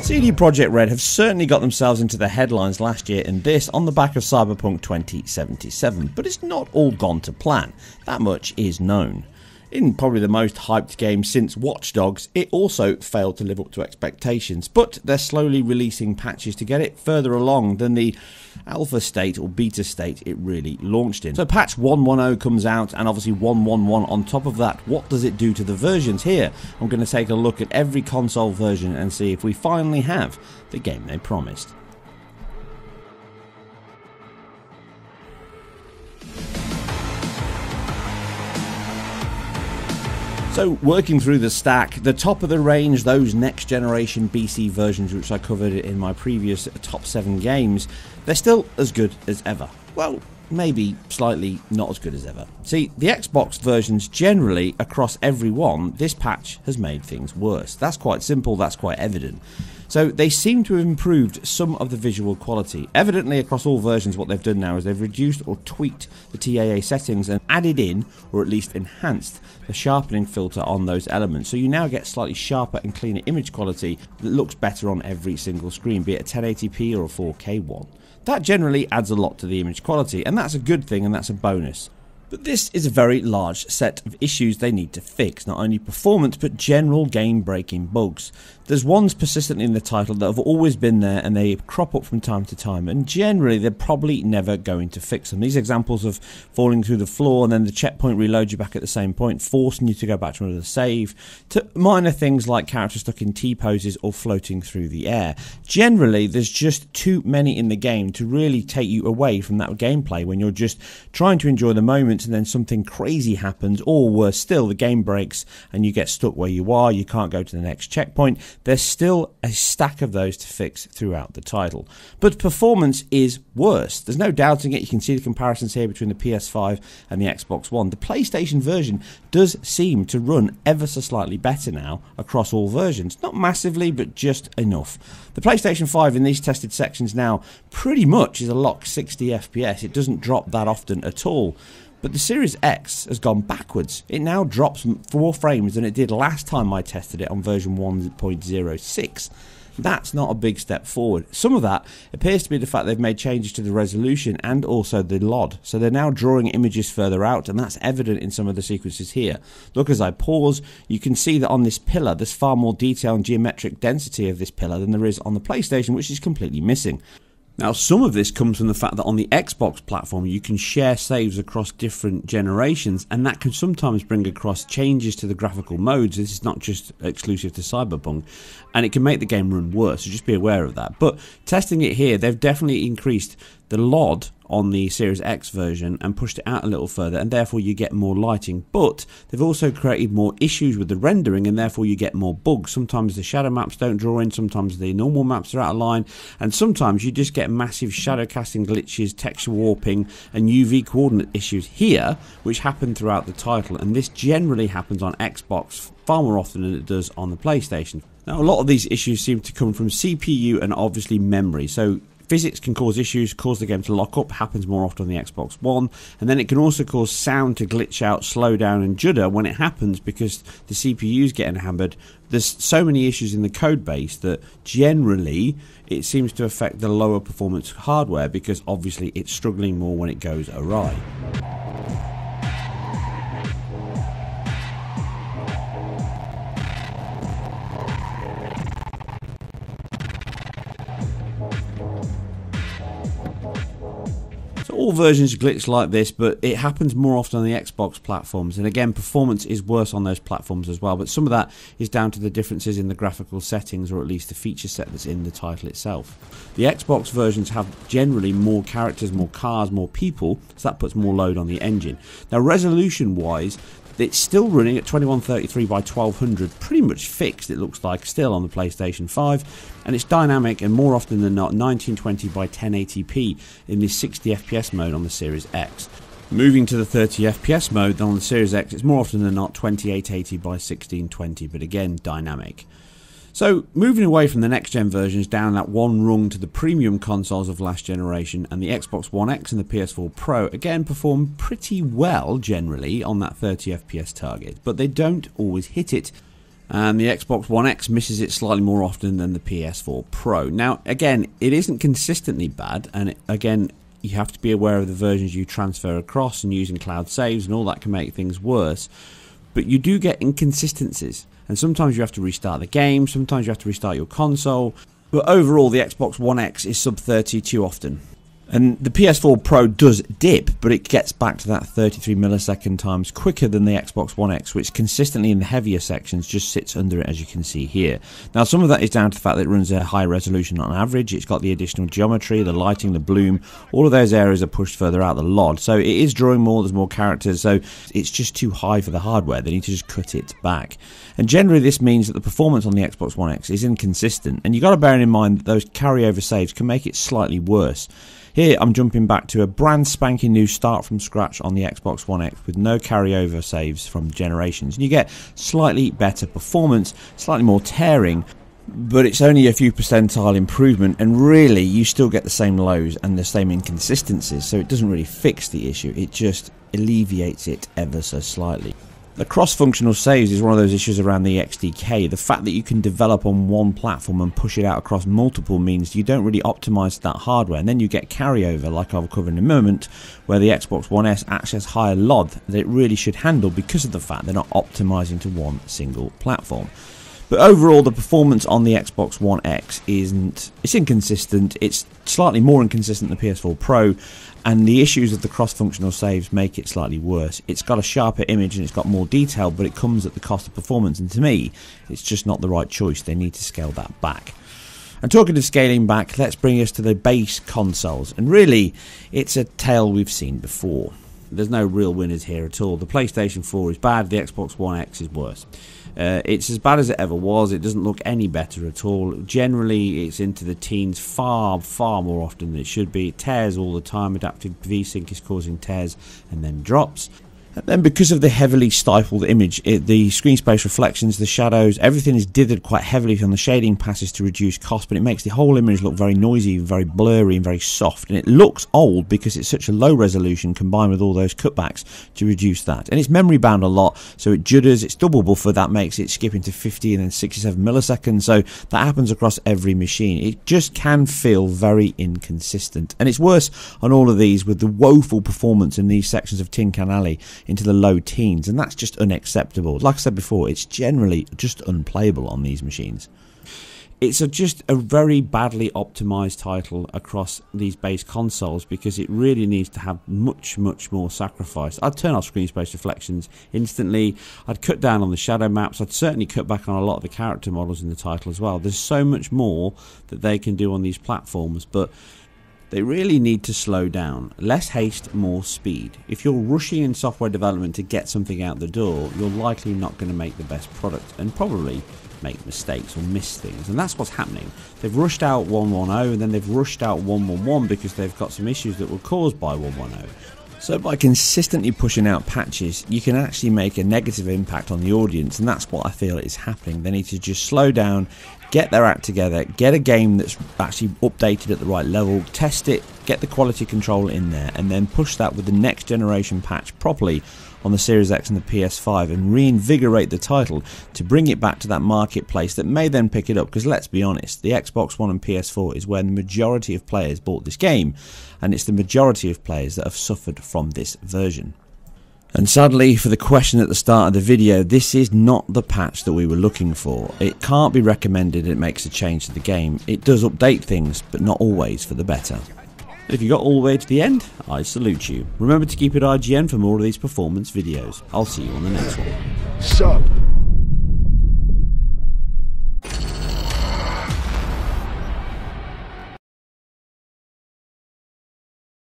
CD Projekt Red have certainly got themselves into the headlines last year in this on the back of Cyberpunk 2077, but it's not all gone to plan. That much is known. In probably the most hyped game since Watch Dogs, it also failed to live up to expectations, but they're slowly releasing patches to get it further along than the alpha state or beta state it really launched in. So patch 1.10 comes out, and obviously 1.11 on top of that. What does it do to the versions? Here, I'm going to take a look at every console version and see if we finally have the game they promised. So working through the stack, the top of the range, those next generation BC versions which I covered in my previous top 7 games, they're still as good as ever. Well, maybe slightly not as good as ever. See, the Xbox versions generally across every one, this patch has made things worse. That's quite simple, that's quite evident. So they seem to have improved some of the visual quality. Evidently across all versions what they've done now is they've reduced or tweaked the TAA settings and added in, or at least enhanced, the sharpening filter on those elements. So you now get slightly sharper and cleaner image quality that looks better on every single screen, be it a 1080p or a 4K one. That generally adds a lot to the image quality, and that's a good thing and that's a bonus. But this is a very large set of issues they need to fix, not only performance but general game-breaking bugs. There's ones persistently in the title that have always been there and they crop up from time to time, and generally they're probably never going to fix them. These examples of falling through the floor and then the checkpoint reloads you back at the same point, forcing you to go back to another save, to minor things like characters stuck in T-poses or floating through the air. Generally there's just too many in the game to really take you away from that gameplay when you're just trying to enjoy the moment and then something crazy happens, or worse still, the game breaks and you get stuck where you are, you can't go to the next checkpoint. There's still a stack of those to fix throughout the title. But performance is worse. There's no doubting it. You can see the comparisons here between the PS5 and the Xbox One. The PlayStation version does seem to run ever so slightly better now across all versions. Not massively, but just enough. The PlayStation 5 in these tested sections now pretty much is a lock 60 FPS. It doesn't drop that often at all. But the Series X has gone backwards. It now drops 4 frames than it did last time I tested it on version 1.06. That's not a big step forward. Some of that appears to be the fact they've made changes to the resolution and also the LOD. So they're now drawing images further out, and that's evident in some of the sequences here. Look, as I pause, you can see that on this pillar there's far more detail and geometric density of this pillar than there is on the PlayStation, which is completely missing. Now, some of this comes from the fact that on the Xbox platform you can share saves across different generations, and that can sometimes bring across changes to the graphical modes. This is not just exclusive to Cyberpunk, and it can make the game run worse, so just be aware of that. But testing it here, they've definitely increased the LOD on the Series X version and pushed it out a little further, and therefore you get more lighting. But they've also created more issues with the rendering, and therefore you get more bugs. Sometimes the shadow maps don't draw in, sometimes the normal maps are out of line, and sometimes you just get massive shadow casting glitches, texture warping, and UV coordinate issues here, which happen throughout the title. And this generally happens on Xbox far more often than it does on the PlayStation. Now, a lot of these issues seem to come from CPU and obviously memory. So physics can cause issues, cause the game to lock up, happens more often on the Xbox One, and then it can also cause sound to glitch out, slow down and judder when it happens because the CPU's getting hammered. There's so many issues in the code base that generally it seems to affect the lower performance hardware because obviously it's struggling more when it goes awry. All versions glitch like this, but it happens more often on the Xbox platforms, and again performance is worse on those platforms as well, but some of that is down to the differences in the graphical settings, or at least the feature set that's in the title itself. The Xbox versions have generally more characters, more cars, more people, so that puts more load on the engine. Now, resolution wise, it's still running at 2133 by 1200, pretty much fixed it looks like still on the PlayStation 5, and it's dynamic and more often than not 1920 by 1080p in the 60 FPS mode on the Series X. Moving to the 30 FPS mode on the Series X, it's more often than not 2880 by 1620, but again dynamic. So, moving away from the next-gen versions down that one rung to the premium consoles of last generation, and the Xbox One X and the PS4 Pro again perform pretty well generally on that 30 FPS target, but they don't always hit it. And the Xbox One X misses it slightly more often than the PS4 Pro. Now, again, it isn't consistently bad, and again, you have to be aware of the versions you transfer across, and using cloud saves and all that can make things worse. But you do get inconsistencies, and sometimes you have to restart the game, sometimes you have to restart your console. But overall, the Xbox One X is sub 30 too often. And the PS4 Pro does dip, but it gets back to that 33 millisecond times quicker than the Xbox One X, which consistently in the heavier sections just sits under it, as you can see here. Now, some of that is down to the fact that it runs a high resolution on average. It's got the additional geometry, the lighting, the bloom. All of those areas are pushed further out the LOD. So it is drawing more, there's more characters, so it's just too high for the hardware. They need to just cut it back. And generally, this means that the performance on the Xbox One X is inconsistent. And you've got to bear in mind that those carryover saves can make it slightly worse. Here I'm jumping back to a brand spanking new start from scratch on the Xbox One X with no carryover saves from generations, and you get slightly better performance, slightly more tearing, but it's only a few percentile improvement, and really you still get the same lows and the same inconsistencies, so it doesn't really fix the issue, it just alleviates it ever so slightly. The cross-functional saves is one of those issues around the XDK. The fact that you can develop on one platform and push it out across multiple means you don't really optimize that hardware, and then you get carryover, like I'll cover in a moment, where the Xbox One S actually has higher LOD that it really should handle because of the fact they're not optimizing to one single platform. But overall, the performance on the Xbox One X it's inconsistent. It's slightly more inconsistent than the PS4 Pro, and the issues of the cross-functional saves make it slightly worse. It's got a sharper image and it's got more detail, but it comes at the cost of performance, and to me, it's just not the right choice. They need to scale that back. And talking of scaling back, let's bring us to the base consoles, and really, it's a tale we've seen before. There's no real winners here at all. The PlayStation 4 is bad, the Xbox One X is worse. It's as bad as it ever was. It doesn't look any better at all. Generally, it's into the teens far more often than it should be. It tears all the time. Adaptive VSync is causing tears and then drops. And then because of the heavily stifled image, the screen space reflections, the shadows, everything is dithered quite heavily on the shading passes to reduce cost, but it makes the whole image look very noisy, very blurry and very soft, and it looks old because it's such a low resolution combined with all those cutbacks to reduce that. And it's memory bound a lot, so it judders, it's double buffer, that makes it skip into 50 and then 67 milliseconds, so that happens across every machine. It just can feel very inconsistent, and it's worse on all of these with the woeful performance in these sections of Tin Can Alley into the low teens, and that's just unacceptable. Like I said before, it's generally just unplayable on these machines. It's just a very badly optimized title across these base consoles because it really needs to have much more sacrifice. I'd turn off screen space reflections instantly, I'd cut down on the shadow maps, I'd certainly cut back on a lot of the character models in the title as well. There's so much more that they can do on these platforms, but they really need to slow down. Less haste, more speed. If you're rushing in software development to get something out the door, you're likely not going to make the best product and probably make mistakes or miss things. And that's what's happening. They've rushed out 1.10 and then they've rushed out 1.11 because they've got some issues that were caused by 1.10. So by consistently pushing out patches, you can actually make a negative impact on the audience, and that's what I feel is happening. They need to just slow down, get their act together, get a game that's actually updated at the right level, test it, get the quality control in there, and then push that with the next generation patch properly on the Series X and the PS5 and reinvigorate the title to bring it back to that marketplace that may then pick it up, because let's be honest, the Xbox One and PS4 is where the majority of players bought this game, and it's the majority of players that have suffered from this version. And sadly, for the question at the start of the video, this is not the patch that we were looking for. It can't be recommended, it makes a change to the game. It does update things, but not always for the better. If you got all the way to the end, I salute you. Remember to keep it IGN for more of these performance videos. I'll see you on the next one.